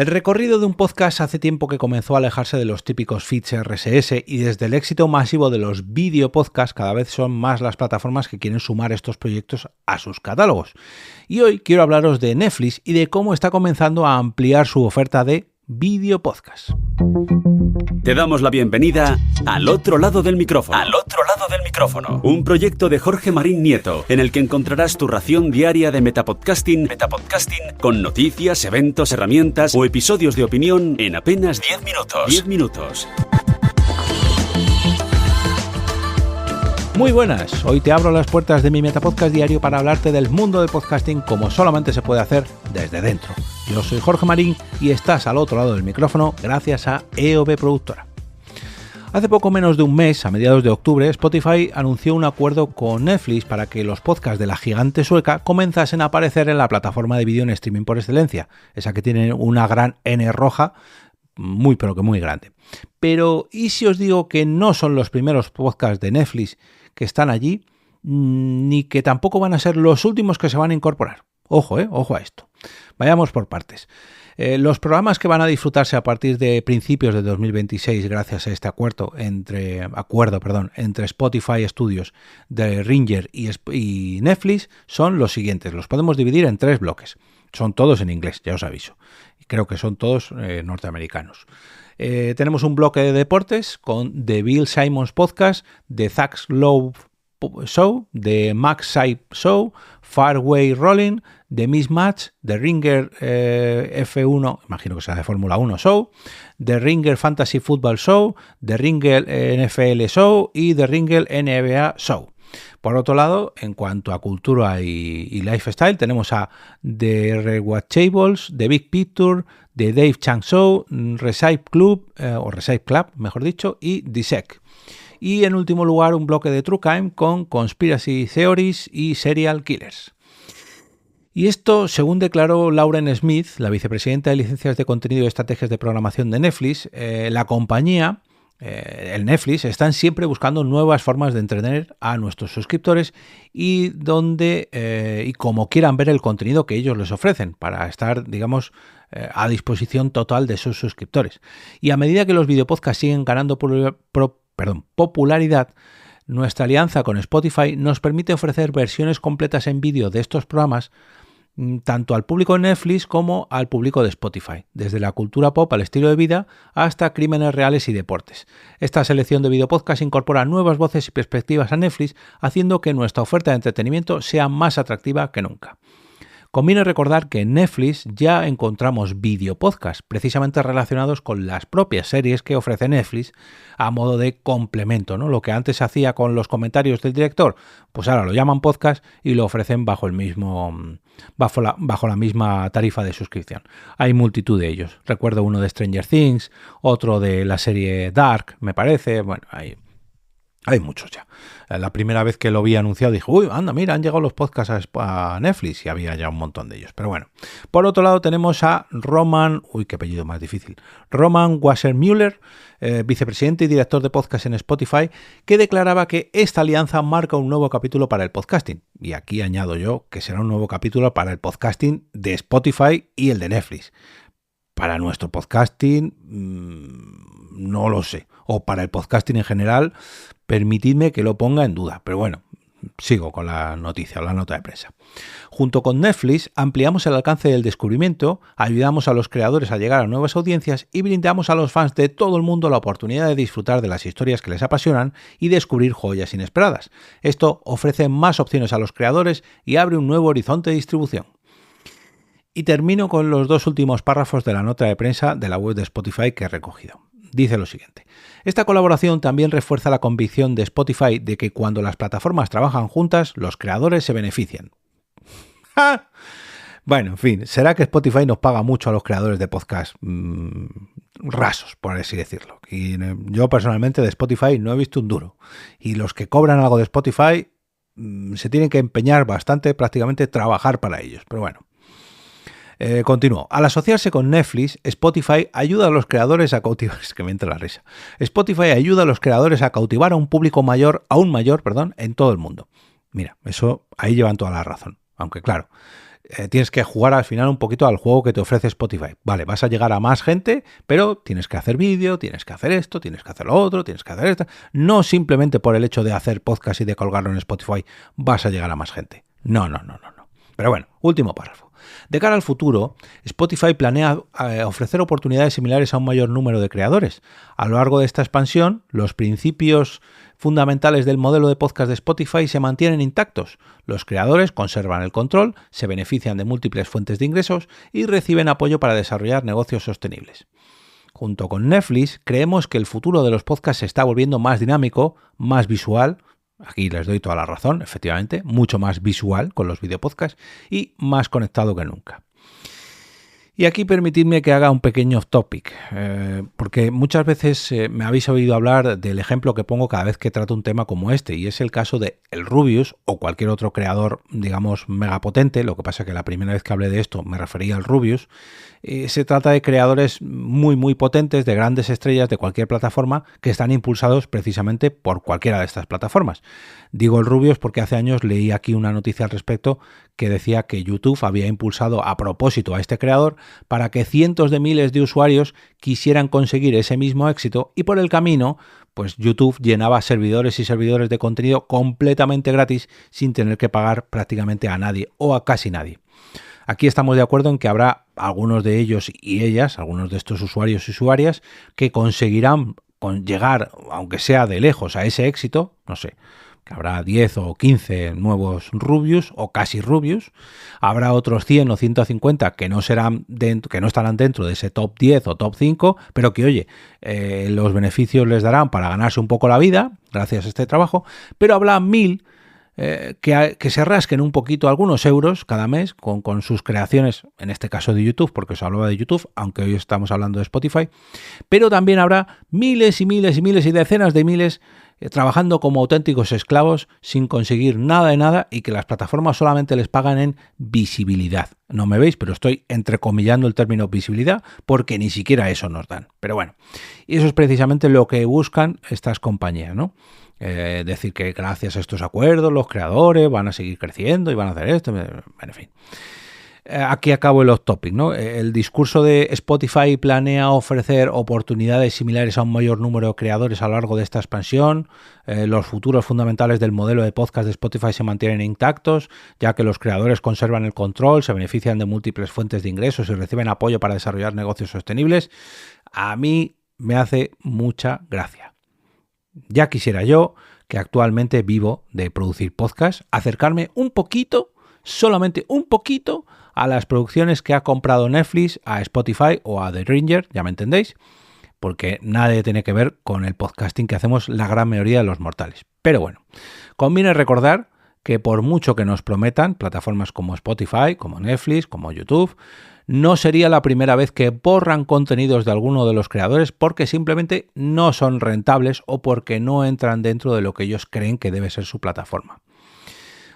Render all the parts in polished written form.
El recorrido de un podcast hace tiempo que comenzó a alejarse de los típicos feeds RSS y desde el éxito masivo de los videopodcasts cada vez son más las plataformas que quieren sumar estos proyectos a sus catálogos. Y hoy quiero hablaros de Netflix y de cómo está comenzando a ampliar su oferta de videopodcasts. Te damos la bienvenida al otro lado del micrófono. Al otro lado del micrófono. Un proyecto de Jorge Marín Nieto, en el que encontrarás tu ración diaria de metapodcasting con noticias, eventos, herramientas o episodios de opinión en apenas 10 minutos. 10 minutos. Muy buenas, hoy te abro las puertas de mi Metapodcast diario para hablarte del mundo del podcasting como solamente se puede hacer desde dentro. Yo soy Jorge Marín y estás al otro lado del micrófono gracias a EOB Productora. Hace poco menos de un mes, a mediados de octubre, Spotify anunció un acuerdo con Netflix para que los podcasts de la gigante sueca comenzasen a aparecer en la plataforma de vídeo en streaming por excelencia, esa que tiene una gran N roja, muy pero que muy grande. Pero, ¿y si os digo que no son los primeros podcasts de Netflix que están allí, ni que tampoco van a ser los últimos que se van a incorporar? Ojo a esto. Vayamos por partes. Los programas que van a disfrutarse a partir de principios de 2026 gracias a este acuerdo entre Spotify Studios de Ringer y Netflix son los siguientes. Los podemos dividir en 3 bloques. Son todos en inglés, ya os aviso. Y creo que son todos norteamericanos. Tenemos un bloque de deportes con The Bill Simmons Podcast, The Zach Lowe Show, The Max Sype Show, Fairway Rolling, The Mismatch, The Ringer F1, imagino que sea de Fórmula 1 Show, The Ringer Fantasy Football Show, The Ringer NFL Show y The Ringer NBA Show. Por otro lado, en cuanto a cultura y lifestyle, tenemos a The Rewatchables, The Big Picture, The Dave Chang Show, Recipe Club, mejor dicho, y Dissect. Y en último lugar, un bloque de True Crime con Conspiracy Theories y Serial Killers. Y esto, según declaró Lauren Smith, la vicepresidenta de licencias de contenido y estrategias de programación de Netflix, la compañía, el Netflix, están siempre buscando nuevas formas de entretener a nuestros suscriptores y como quieran ver el contenido que ellos les ofrecen para estar, digamos, a disposición total de sus suscriptores. Y a medida que los videopodcasts siguen ganando popularidad, nuestra alianza con Spotify nos permite ofrecer versiones completas en vídeo de estos programas tanto al público de Netflix como al público de Spotify, desde la cultura pop al estilo de vida hasta crímenes reales y deportes. Esta selección de videopodcasts incorpora nuevas voces y perspectivas a Netflix, haciendo que nuestra oferta de entretenimiento sea más atractiva que nunca. Conviene recordar que en Netflix ya encontramos videopodcasts precisamente relacionados con las propias series que ofrece Netflix a modo de complemento, ¿no? Lo que antes se hacía con los comentarios del director, pues ahora lo llaman podcast y lo ofrecen bajo la misma tarifa de suscripción. Hay multitud de ellos. Recuerdo uno de Stranger Things, otro de la serie Dark, me parece. Bueno, hay muchos ya. La primera vez que lo vi anunciado dije, uy, anda, mira, han llegado los podcasts a Netflix y había ya un montón de ellos. Pero bueno, por otro lado tenemos a Roman Wassermüller, vicepresidente y director de podcast en Spotify, que declaraba que esta alianza marca un nuevo capítulo para el podcasting. Y aquí añado yo que será un nuevo capítulo para el podcasting de Spotify y el de Netflix. Para nuestro podcasting, no lo sé. O para el podcasting en general, permitidme que lo ponga en duda. Pero bueno, sigo con la noticia, la nota de prensa. Junto con Netflix, ampliamos el alcance del descubrimiento, ayudamos a los creadores a llegar a nuevas audiencias y brindamos a los fans de todo el mundo la oportunidad de disfrutar de las historias que les apasionan y descubrir joyas inesperadas. Esto ofrece más opciones a los creadores y abre un nuevo horizonte de distribución. Y termino con los 2 últimos párrafos de la nota de prensa de la web de Spotify que he recogido. Dice lo siguiente: esta colaboración también refuerza la convicción de Spotify de que cuando las plataformas trabajan juntas, los creadores se benefician. ¡Ja! Bueno, en fin, será que Spotify nos paga mucho a los creadores de podcast rasos, por así decirlo. Y yo personalmente de Spotify no he visto un duro. Y los que cobran algo de Spotify se tienen que empeñar bastante, prácticamente trabajar para ellos. Pero bueno. Continúo. Al asociarse con Netflix, Spotify ayuda a los creadores a cautivar. Es que me entra la risa. Spotify ayuda a los creadores a cautivar a un público aún mayor, en todo el mundo. Mira, eso ahí llevan toda la razón. Aunque claro, tienes que jugar al final un poquito al juego que te ofrece Spotify. Vale, vas a llegar a más gente, pero tienes que hacer vídeo, tienes que hacer esto, tienes que hacer lo otro, tienes que hacer esto. No simplemente por el hecho de hacer podcast y de colgarlo en Spotify vas a llegar a más gente. No. Pero bueno, último párrafo. De cara al futuro, Spotify planea ofrecer oportunidades similares a un mayor número de creadores. A lo largo de esta expansión, los principios fundamentales del modelo de podcast de Spotify se mantienen intactos. Los creadores conservan el control, se benefician de múltiples fuentes de ingresos y reciben apoyo para desarrollar negocios sostenibles. Junto con Netflix, creemos que el futuro de los podcasts se está volviendo más dinámico, más visual. Aquí les doy toda la razón, efectivamente, mucho más visual con los videopodcasts y más conectado que nunca. Y aquí permitidme que haga un pequeño off topic, porque muchas veces me habéis oído hablar del ejemplo que pongo cada vez que trato un tema como este, y es el caso de el Rubius o cualquier otro creador, digamos, megapotente. Lo que pasa que la primera vez que hablé de esto me refería al Rubius. Se trata de creadores muy potentes, de grandes estrellas de cualquier plataforma que están impulsados precisamente por cualquiera de estas plataformas. Digo el Rubius porque hace años leí aquí una noticia al respecto que decía que YouTube había impulsado a propósito a este creador para que cientos de miles de usuarios quisieran conseguir ese mismo éxito, y por el camino, pues YouTube llenaba servidores y servidores de contenido completamente gratis sin tener que pagar prácticamente a nadie o a casi nadie. Aquí estamos de acuerdo en que habrá algunos de ellos y ellas, algunos de estos usuarios y usuarias, que conseguirán llegar, aunque sea de lejos, a ese éxito. No sé, que habrá 10 o 15 nuevos Rubius o casi Rubius. Habrá otros 100 o 150 que no estarán dentro de ese top 10 o top 5, pero que, oye, los beneficios les darán para ganarse un poco la vida gracias a este trabajo. Pero habrá 1000 que se rasquen un poquito algunos euros cada mes con sus creaciones, en este caso de YouTube, porque os hablaba de YouTube, aunque hoy estamos hablando de Spotify, pero también habrá miles y decenas de miles trabajando como auténticos esclavos sin conseguir nada de nada, y que las plataformas solamente les pagan en visibilidad. No me veis, pero estoy entrecomillando el término visibilidad porque ni siquiera eso nos dan. Pero bueno, y eso es precisamente lo que buscan estas compañías, ¿no? Decir que gracias a estos acuerdos los creadores van a seguir creciendo y van a hacer esto, en fin. Aquí acabo el off topic, ¿no? El discurso de Spotify planea ofrecer oportunidades similares a un mayor número de creadores a lo largo de esta expansión. Los futuros fundamentales del modelo de podcast de Spotify se mantienen intactos, ya que los creadores conservan el control, se benefician de múltiples fuentes de ingresos y reciben apoyo para desarrollar negocios sostenibles. A mí me hace mucha gracia. Ya quisiera yo, que actualmente vivo de producir podcasts, acercarme un poquito, solamente un poquito, a las producciones que ha comprado Netflix, a Spotify o a The Ringer, ya me entendéis, porque nada tiene que ver con el podcasting que hacemos la gran mayoría de los mortales. Pero bueno, conviene recordar que por mucho que nos prometan plataformas como Spotify, como Netflix, como YouTube, no sería la primera vez que borran contenidos de alguno de los creadores porque simplemente no son rentables o porque no entran dentro de lo que ellos creen que debe ser su plataforma.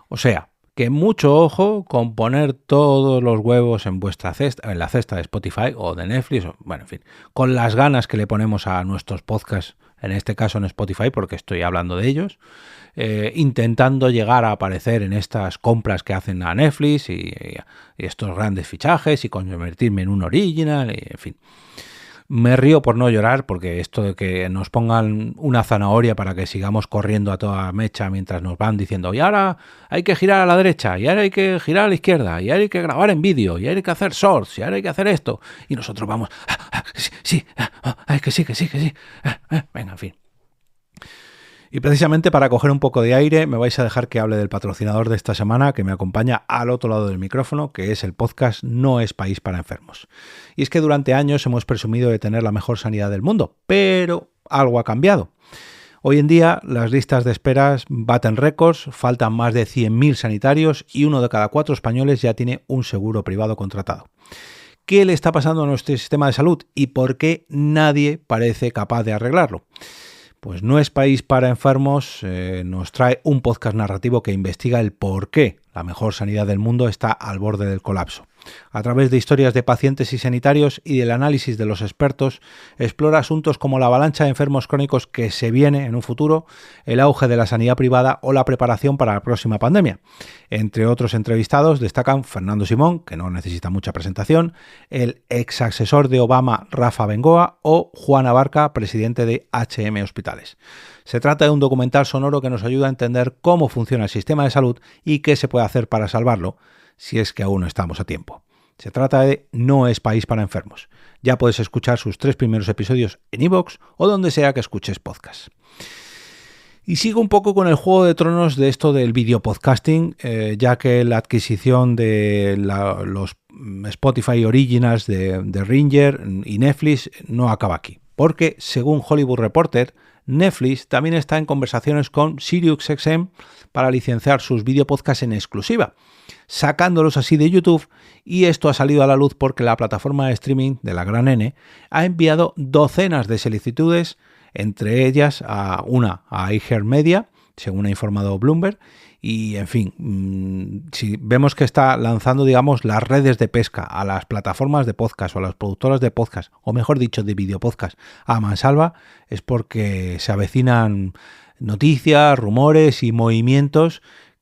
O sea, que mucho ojo con poner todos los huevos en vuestra cesta, en la cesta de Spotify o de Netflix, bueno, en fin, con las ganas que le ponemos a nuestros podcasts, en este caso en Spotify, porque estoy hablando de ellos, intentando llegar a aparecer en estas compras que hacen a Netflix y estos grandes fichajes y convertirme en un original, y, en fin. Me río por no llorar, porque esto de que nos pongan una zanahoria para que sigamos corriendo a toda mecha mientras nos van diciendo y ahora hay que girar a la derecha, y ahora hay que girar a la izquierda, y ahora hay que grabar en vídeo, y ahora hay que hacer shorts, y ahora hay que hacer esto, y nosotros vamos, que sí, venga, en fin. Y precisamente para coger un poco de aire me vais a dejar que hable del patrocinador de esta semana que me acompaña al otro lado del micrófono, que es el podcast No es País para Enfermos. Y es que durante años hemos presumido de tener la mejor sanidad del mundo, pero algo ha cambiado. Hoy en día las listas de esperas baten récords, faltan más de 100.000 sanitarios y 1 de cada 4 españoles ya tiene un seguro privado contratado. ¿Qué le está pasando a nuestro sistema de salud y por qué nadie parece capaz de arreglarlo? Pues No es País para Enfermos nos trae un podcast narrativo que investiga el por qué la mejor sanidad del mundo está al borde del colapso. A través de historias de pacientes y sanitarios y del análisis de los expertos, explora asuntos como la avalancha de enfermos crónicos que se viene en un futuro, el auge de la sanidad privada o la preparación para la próxima pandemia. Entre otros entrevistados destacan Fernando Simón, que no necesita mucha presentación, el ex asesor de Obama Rafa Bengoa o Juan Abarca, presidente de HM Hospitales. Se trata de un documental sonoro que nos ayuda a entender cómo funciona el sistema de salud y qué se puede hacer para salvarlo, si es que aún no estamos a tiempo. Se trata de No es país para enfermos. Ya puedes escuchar sus 3 primeros episodios en iVoox o donde sea que escuches podcast. Y sigo un poco con el Juego de Tronos de esto del videopodcasting, ya que la adquisición de los Spotify Originals de Ringer y Netflix no acaba aquí. Porque, según Hollywood Reporter, Netflix también está en conversaciones con SiriusXM para licenciar sus videopodcasts en exclusiva, sacándolos así de YouTube, y esto ha salido a la luz porque la plataforma de streaming de la Gran N ha enviado docenas de solicitudes, entre ellas a iHeartMedia, según ha informado Bloomberg, y en fin, si vemos que está lanzando, digamos, las redes de pesca a las plataformas de podcast o a las productoras de podcast, o mejor dicho, de videopodcast, a mansalva, es porque se avecinan noticias, rumores y movimientos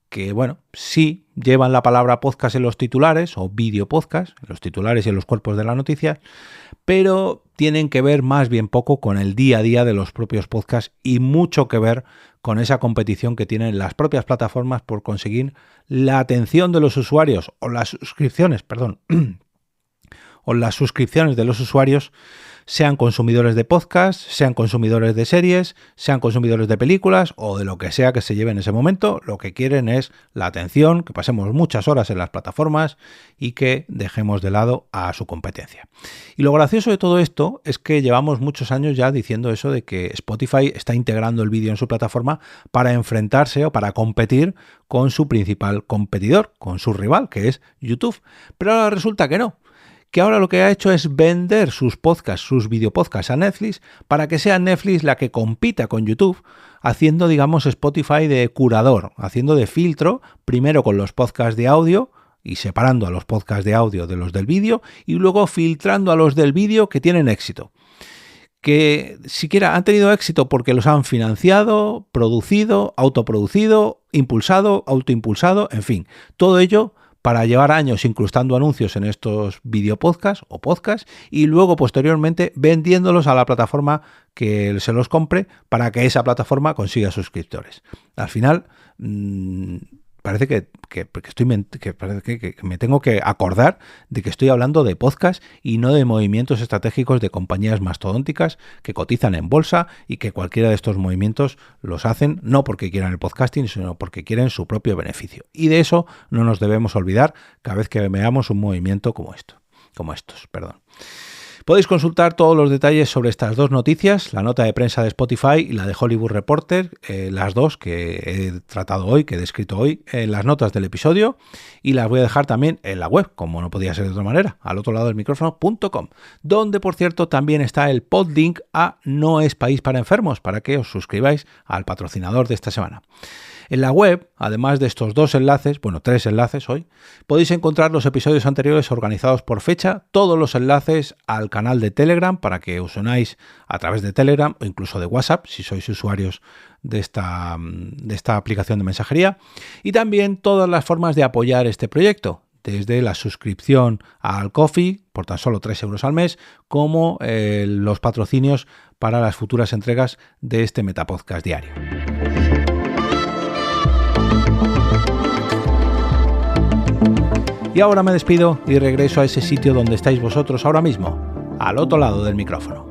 que, bueno, sí llevan la palabra podcast en los titulares o videopodcast, en los titulares y en los cuerpos de la noticia, pero tienen que ver más bien poco con el día a día de los propios podcasts y mucho que ver con esa competición que tienen las propias plataformas por conseguir la atención de los usuarios o las suscripciones, o las suscripciones de los usuarios, sean consumidores de podcast, sean consumidores de series, sean consumidores de películas o de lo que sea que se lleve en ese momento. Lo que quieren es la atención, que pasemos muchas horas en las plataformas y que dejemos de lado a su competencia. Y lo gracioso de todo esto es que llevamos muchos años ya diciendo eso de que Spotify está integrando el vídeo en su plataforma para enfrentarse o para competir con su principal competidor, con su rival, que es YouTube. Pero ahora resulta que no, que ahora lo que ha hecho es vender sus podcasts, sus videopodcasts a Netflix para que sea Netflix la que compita con YouTube, haciendo, digamos, Spotify de curador, haciendo de filtro, primero con los podcasts de audio y separando a los podcasts de audio de los del vídeo y luego filtrando a los del vídeo que tienen éxito. Que siquiera han tenido éxito porque los han financiado, producido, autoproducido, impulsado, autoimpulsado, en fin, todo ello para llevar años incrustando anuncios en estos videopodcasts o podcasts y luego posteriormente vendiéndolos a la plataforma que se los compre para que esa plataforma consiga suscriptores. Al final, parece que me tengo que acordar de que estoy hablando de podcast y no de movimientos estratégicos de compañías mastodónticas que cotizan en bolsa y que cualquiera de estos movimientos los hacen no porque quieran el podcasting, sino porque quieren su propio beneficio. Y de eso no nos debemos olvidar cada vez que veamos un movimiento como estos. Podéis consultar todos los detalles sobre estas dos noticias, la nota de prensa de Spotify y la de Hollywood Reporter, las dos que he tratado hoy, que he descrito hoy, en las notas del episodio, y las voy a dejar también en la web, como no podía ser de otra manera, al otro lado del micrófono.com, donde, por cierto, también está el podlink a No es país para enfermos, para que os suscribáis al patrocinador de esta semana. En la web, además de estos 2 enlaces, 3 enlaces hoy, podéis encontrar los episodios anteriores organizados por fecha, todos los enlaces al canal de Telegram para que os unáis a través de Telegram o incluso de WhatsApp si sois usuarios de esta aplicación de mensajería, y también todas las formas de apoyar este proyecto, desde la suscripción al Ko-fi por tan solo 3 euros al mes, como los patrocinios para las futuras entregas de este Metapodcast diario. Y ahora me despido y regreso a ese sitio donde estáis vosotros ahora mismo, al otro lado del micrófono.